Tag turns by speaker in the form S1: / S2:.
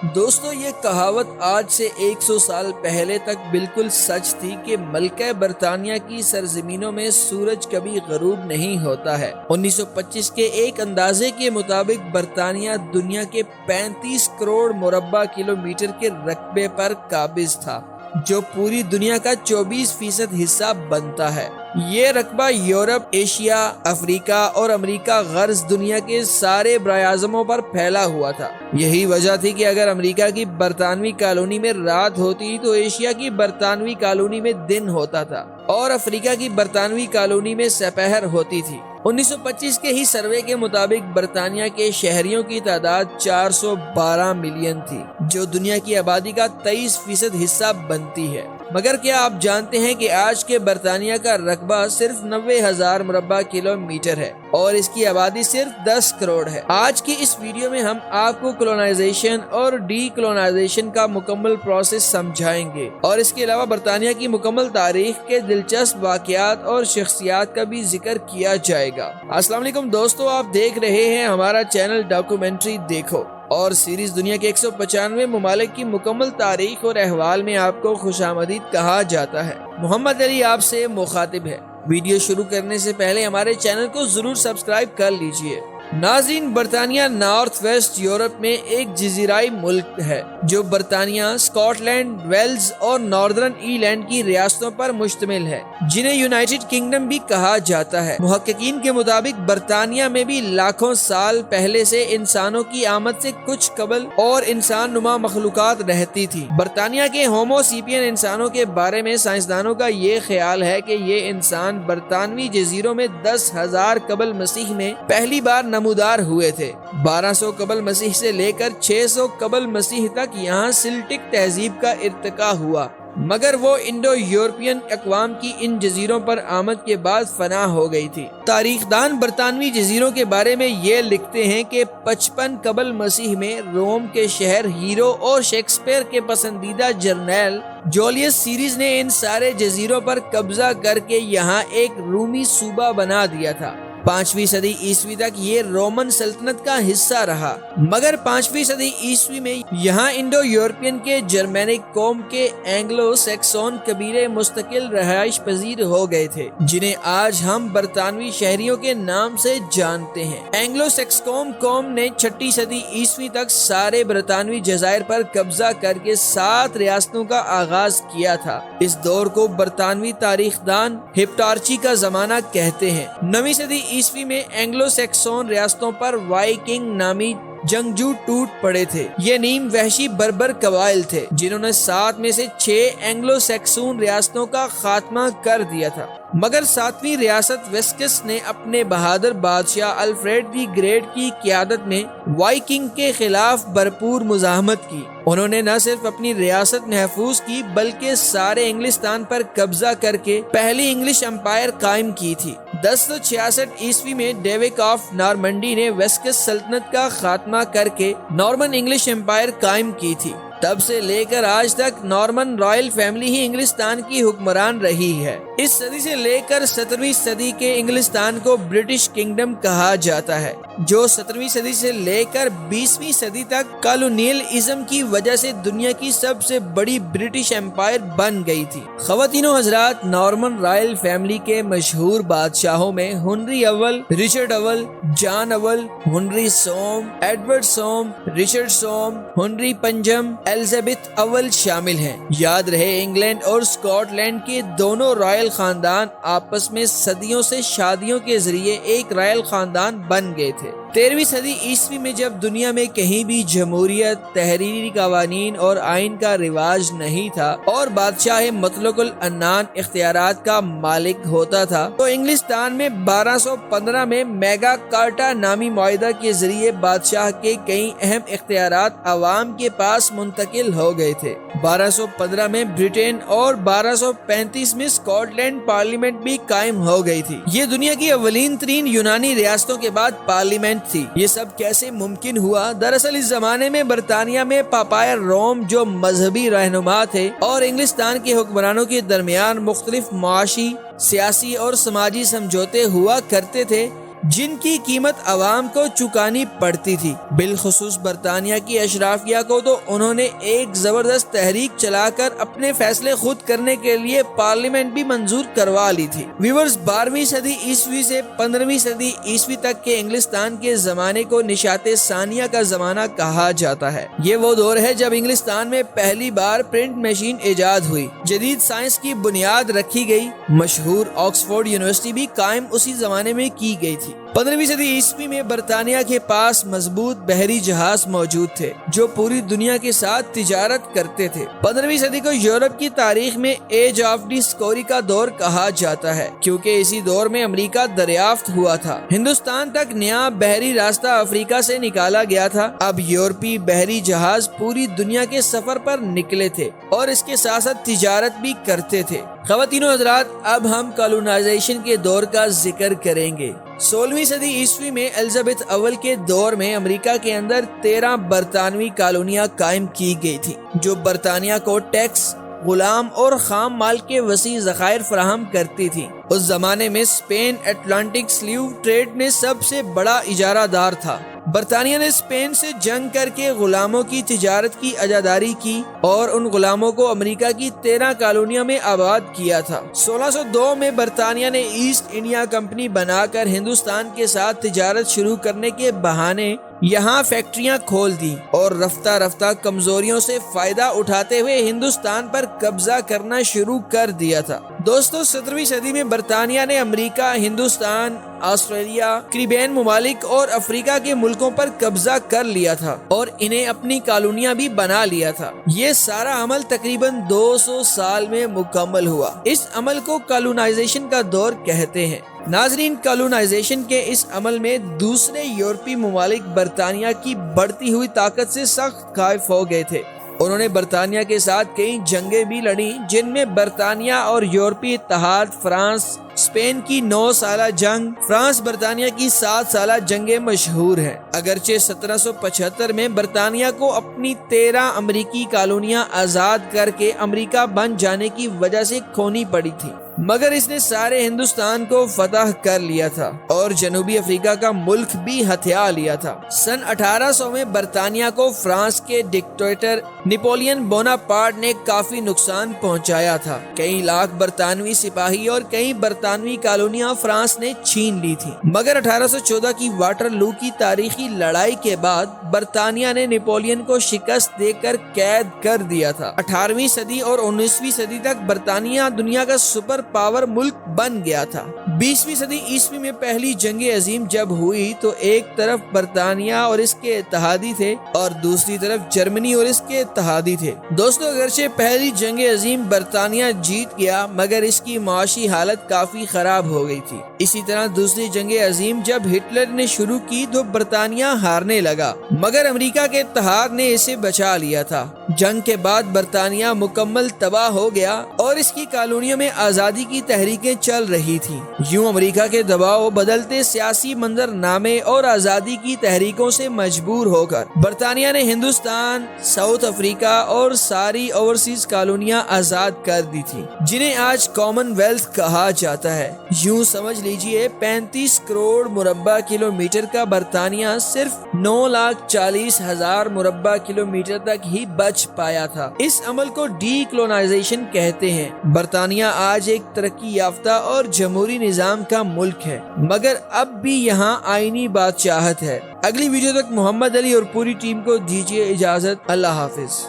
S1: دوستو یہ کہاوت آج سے 100 سال پہلے تک بالکل سچ تھی کہ ملکہ برطانیہ کی سرزمینوں میں سورج کبھی غروب نہیں ہوتا ہے۔ 1925 کے ایک اندازے کے مطابق برطانیہ دنیا کے 35 کروڑ مربع کلومیٹر کے رقبے پر قابض تھا، جو پوری دنیا کا 24% حصہ بنتا ہے۔ یہ رقبہ یورپ، ایشیا، افریقہ اور امریکہ غرض دنیا کے سارے براعظموں پر پھیلا ہوا تھا۔ یہی وجہ تھی کہ اگر امریکہ کی برطانوی کالونی میں رات ہوتی تو ایشیا کی برطانوی کالونی میں دن ہوتا تھا اور افریقہ کی برطانوی کالونی میں سپہر ہوتی تھی۔ 1925 کے ہی سروے کے مطابق برطانیہ کے شہریوں کی تعداد 412 ملین تھی، جو دنیا کی آبادی کا 23% حصہ بنتی ہے۔ مگر کیا آپ جانتے ہیں کہ آج کے برطانیہ کا رقبہ صرف 90,000 مربع کلومیٹر ہے اور اس کی آبادی صرف 10 کروڑ ہے۔ آج کی اس ویڈیو میں ہم آپ کو کولونائزیشن اور ڈی کولونائزیشن کا مکمل پروسیس سمجھائیں گے اور اس کے علاوہ برطانیہ کی مکمل تاریخ کے دلچسپ واقعات اور شخصیات کا بھی ذکر کیا جائے گا۔ السلام علیکم دوستو، آپ دیکھ رہے ہیں ہمارا چینل ڈاکومنٹری دیکھو اور سیریز دنیا کے 195 ممالک کی مکمل تاریخ اور احوال میں آپ کو خوش آمدید کہا جاتا ہے۔ محمد علی آپ سے مخاطب ہے۔ ویڈیو شروع کرنے سے پہلے ہمارے چینل کو ضرور سبسکرائب کر لیجئے۔ ناظرین، برطانیہ نارتھ ویسٹ یورپ میں ایک جزیرائی ملک ہے جو برطانیہ، اسکاٹ لینڈ، ویلز اور ناردرن ایرلینڈ کی ریاستوں پر مشتمل ہے، جنہیں یونائیٹڈ کنگڈم بھی کہا جاتا ہے۔ محققین کے مطابق برطانیہ میں بھی لاکھوں سال پہلے سے انسانوں کی آمد سے کچھ قبل اور انسان نما مخلوقات رہتی تھی۔ برطانیہ کے ہومو سیپین انسانوں کے بارے میں سائنسدانوں کا یہ خیال ہے کہ یہ انسان برطانوی جزیروں میں 10,000 قبل مسیح میں پہلی بار نمودار ہوئے تھے۔ 1200 قبل مسیح سے لے کر 600 قبل مسیح تک یہاں سلٹک تہذیب کا ارتقاء ہوا، مگر وہ انڈو یورپین اقوام کی ان جزیروں پر آمد کے بعد فنا ہو گئی تھی۔ تاریخ دان برطانوی جزیروں کے بارے میں یہ لکھتے ہیں کہ 55 قبل مسیح میں روم کے شہر ہیرو اور شیکسپیئر کے پسندیدہ جرنیل جولیس سیریز نے ان سارے جزیروں پر قبضہ کر کے یہاں ایک رومی صوبہ بنا دیا تھا۔ 5ویں صدی عیسوی تک یہ رومن سلطنت کا حصہ رہا، مگر 5ویں صدی عیسوی میں یہاں انڈو یورپین کے جرمینک قوم کے اینگلو سیکسون قبیلے مستقل رہائش پذیر ہو گئے تھے، جنہیں آج ہم برطانوی شہریوں کے نام سے جانتے ہیں۔ اینگلو سیکسون قوم نے 6 صدی عیسوی تک سارے برطانوی جزائر پر قبضہ کر کے 7 ریاستوں کا آغاز کیا تھا۔ اس دور کو برطانوی تاریخ دان ہپٹارچی کا زمانہ کہتے ہیں۔ 9ویں صدی عیسوی میں اینگلو سیکسون ریاستوں پر وائکنگ نامی جنگجو ٹوٹ پڑے تھے۔ یہ نیم وحشی بربر قبائل تھے جنہوں نے 7 میں سے 6 اینگلو سیکسون ریاستوں کا خاتمہ کر دیا تھا، مگر 7ویں ریاست ویسکس نے اپنے بہادر بادشاہ الفریڈ دی گریٹ کی قیادت میں وائکنگ کے خلاف بھرپور مزاحمت کی۔ انہوں نے نہ صرف اپنی ریاست محفوظ کی بلکہ سارے انگلستان پر قبضہ کر کے پہلی انگلش امپائر قائم کی تھی۔ 1066 عیسوی میں ڈیوک آف نارمنڈی نے ویسکس سلطنت کا خاتمہ کر کے نارمن انگلش امپائر قائم کی تھی۔ تب سے لے کر آج تک نارمن رائل فیملی ہی انگلستان کی حکمران رہی ہے۔ اس صدی سے لے کر 17ویں صدی کے انگلستان کو برٹش کنگڈم کہا جاتا ہے، جو 17ویں صدی سے لے کر 20ویں صدی تک کالونیل ازم کی وجہ سے دنیا کی سب سے بڑی برٹش امپائر بن گئی تھی۔ خواتین و حضرات، نارمن رائل فیملی کے مشہور بادشاہوں میں ہنری اول، رچرڈ اول، جان اول، ہنری سوم، ایڈورڈ سوم، رچرڈ سوم، ہنری پنجم، ایلزابتھ اول شامل ہیں۔ یاد رہے، انگلینڈ اور اسکاٹ لینڈ کے دونوں رائل خاندان آپس میں صدیوں سے شادیوں کے ذریعے ایک رائل خاندان بن گئے تھے۔ 13ویں صدی عیسوی میں جب دنیا میں کہیں بھی جمہوریت، تحریری قوانین اور آئین کا رواج نہیں تھا اور بادشاہ مطلق العنان اختیارات کا مالک ہوتا تھا، تو انگلستان میں 1215 میں میگا کارٹا نامی معاہدہ کے ذریعے بادشاہ کے کئی اہم اختیارات عوام کے پاس منتقل ہو گئے تھے۔ 1215 میں برٹین اور 1235 میں اسکاٹ لینڈ پارلیمنٹ بھی قائم ہو گئی تھی۔ یہ دنیا کی اولین ترین یونانی ریاستوں کے بعد پارلیمنٹ تھی۔ یہ سب کیسے ممکن ہوا؟ دراصل اس زمانے میں برطانیہ میں پاپائے روم، جو مذہبی رہنما تھے، اور انگلستان کے حکمرانوں کے درمیان مختلف معاشی، سیاسی اور سماجی سمجھوتے ہوا کرتے تھے، جن کی قیمت عوام کو چکانی پڑتی تھی۔ بالخصوص برطانیہ کی اشرافیہ کو تو انہوں نے ایک زبردست تحریک چلا کر اپنے فیصلے خود کرنے کے لیے پارلیمنٹ بھی منظور کروا لی تھی۔ ویورز، 12ویں صدی عیسوی سے 15ویں صدی عیسوی تک کے انگلستان کے زمانے کو نشاط ثانیہ کا زمانہ کہا جاتا ہے۔ یہ وہ دور ہے جب انگلستان میں پہلی بار پرنٹ مشین ایجاد ہوئی، جدید سائنس کی بنیاد رکھی گئی۔ مشہور آکسفورڈ یونیورسٹی بھی قائم اسی زمانے میں کی گئی تھی۔ 15ویں صدی عیسوی میں برطانیہ کے پاس مضبوط بحری جہاز موجود تھے جو پوری دنیا کے ساتھ تجارت کرتے تھے۔ 15ویں صدی کو یورپ کی تاریخ میں ایج آف ڈسکوری کا دور کہا جاتا ہے، کیونکہ اسی دور میں امریکہ دریافت ہوا تھا۔ ہندوستان تک نیا بحری راستہ افریقہ سے نکالا گیا تھا۔ اب یورپی بحری جہاز پوری دنیا کے سفر پر نکلے تھے اور اس کے ساتھ ساتھ تجارت بھی کرتے تھے۔ خواتین و حضرات، اب ہم کالونائزیشن کے دور کا ذکر کریں گے۔ 16ویں صدی عیسوی میں الزابتھ اول کے دور میں امریکہ کے اندر 13 برطانوی کالونیاں قائم کی گئی تھی، جو برطانیہ کو ٹیکس، غلام اور خام مال کے وسیع ذخائر فراہم کرتی تھی۔ اس زمانے میں اسپین اٹلانٹک سلیو ٹریڈ میں سب سے بڑا اجارہ دار تھا۔ برطانیہ نے اسپین سے جنگ کر کے غلاموں کی تجارت کی عزاداری کی اور ان غلاموں کو امریکہ کی 13 کالونیوں میں آباد کیا تھا۔ 1602 میں برطانیہ نے ایسٹ انڈیا کمپنی بنا کر ہندوستان کے ساتھ تجارت شروع کرنے کے بہانے یہاں فیکٹریاں کھول دی اور رفتہ رفتہ کمزوریوں سے فائدہ اٹھاتے ہوئے ہندوستان پر قبضہ کرنا شروع کر دیا تھا۔ دوستو، 17ویں صدی میں برطانیہ نے امریکہ، ہندوستان، آسٹریلیا، کریبین ممالک اور افریقہ کے ملکوں پر قبضہ کر لیا تھا اور انہیں اپنی کالونیاں بھی بنا لیا تھا۔ یہ سارا عمل تقریباً 200 سال میں مکمل ہوا۔ اس عمل کو کالونائزیشن کا دور کہتے ہیں۔ ناظرین، کالونائزیشن کے اس عمل میں دوسرے یورپی ممالک برطانیہ کی بڑھتی ہوئی طاقت سے سخت خائف ہو گئے تھے۔ انہوں نے برطانیہ کے ساتھ کئی جنگیں بھی لڑیں، جن میں برطانیہ اور یورپی اتحاد، فرانس، اسپین کی 9 سالہ جنگ، فرانس برطانیہ کی 7 سالہ جنگیں مشہور ہیں۔ اگرچہ 1775 میں برطانیہ کو اپنی 13 امریکی کالونیاں آزاد کر کے امریکہ بن جانے کی وجہ سے کھونی پڑی تھی، مگر اس نے سارے ہندوستان کو فتح کر لیا تھا اور جنوبی افریقہ کا ملک بھی ہتھیا لیا تھا۔ سن 1800 میں برطانیہ کو فرانس کے ڈکٹیٹر نپولین بوناپارٹ نے کافی نقصان پہنچایا تھا۔ کئی لاکھ برطانوی سپاہی اور کئی برطانوی کالونیاں فرانس نے چھین لی تھی، مگر 1814 کی واٹر لو کی تاریخی لڑائی کے بعد برطانیہ نے نپولین کو شکست دے کر قید کر دیا تھا۔ 18ویں صدی اور 19ویں صدی تک برطانیہ دنیا کا سپر پاور ملک بن گیا تھا۔ 20ویں صدی عیسوی میں پہلی جنگ عظیم جب ہوئی تو ایک طرف برطانیہ اور اس کے اتحادی تھے اور دوسری طرف جرمنی اور اس کے اتحادی تھے۔ دوستو، اگرچہ پہلی جنگ عظیم برطانیہ جیت گیا، مگر اس کی معاشی حالت کافی خراب ہو گئی تھی۔ اسی طرح دوسری جنگ عظیم جب ہٹلر نے شروع کی تو برطانیہ ہارنے لگا، مگر امریکہ کے اتحاد نے اسے بچا لیا تھا۔ جنگ کے بعد برطانیہ مکمل تباہ ہو گیا اور اس کی کالونیوں میں آزادی کی تحریکیں چل رہی تھیں۔ یوں امریکہ کے دباؤ، بدلتے سیاسی منظرنامے اور آزادی کی تحریکوں سے مجبور ہو کر برطانیہ نے ہندوستان، ساؤتھ افریقہ اور ساری اوورسیز کالونیاں آزاد کر دی تھی، جنہیں آج کامن ویلتھ کہا جاتا ہے۔ یوں سمجھ لیجئے 35 کروڑ مربع کلومیٹر کا برطانیہ صرف 9,40,000 مربع کلومیٹر تک ہی بچ پایا تھا۔ اس عمل کو ڈی کلونائزیشن کہتے ہیں۔ برطانیہ آج ایک ترقی یافتہ اور جمہوری نظام کا ملک ہے، مگر اب بھی یہاں آئینی بادشاہت ہے۔ اگلی ویڈیو تک محمد علی اور پوری ٹیم کو دیجیے اجازت۔ اللہ حافظ۔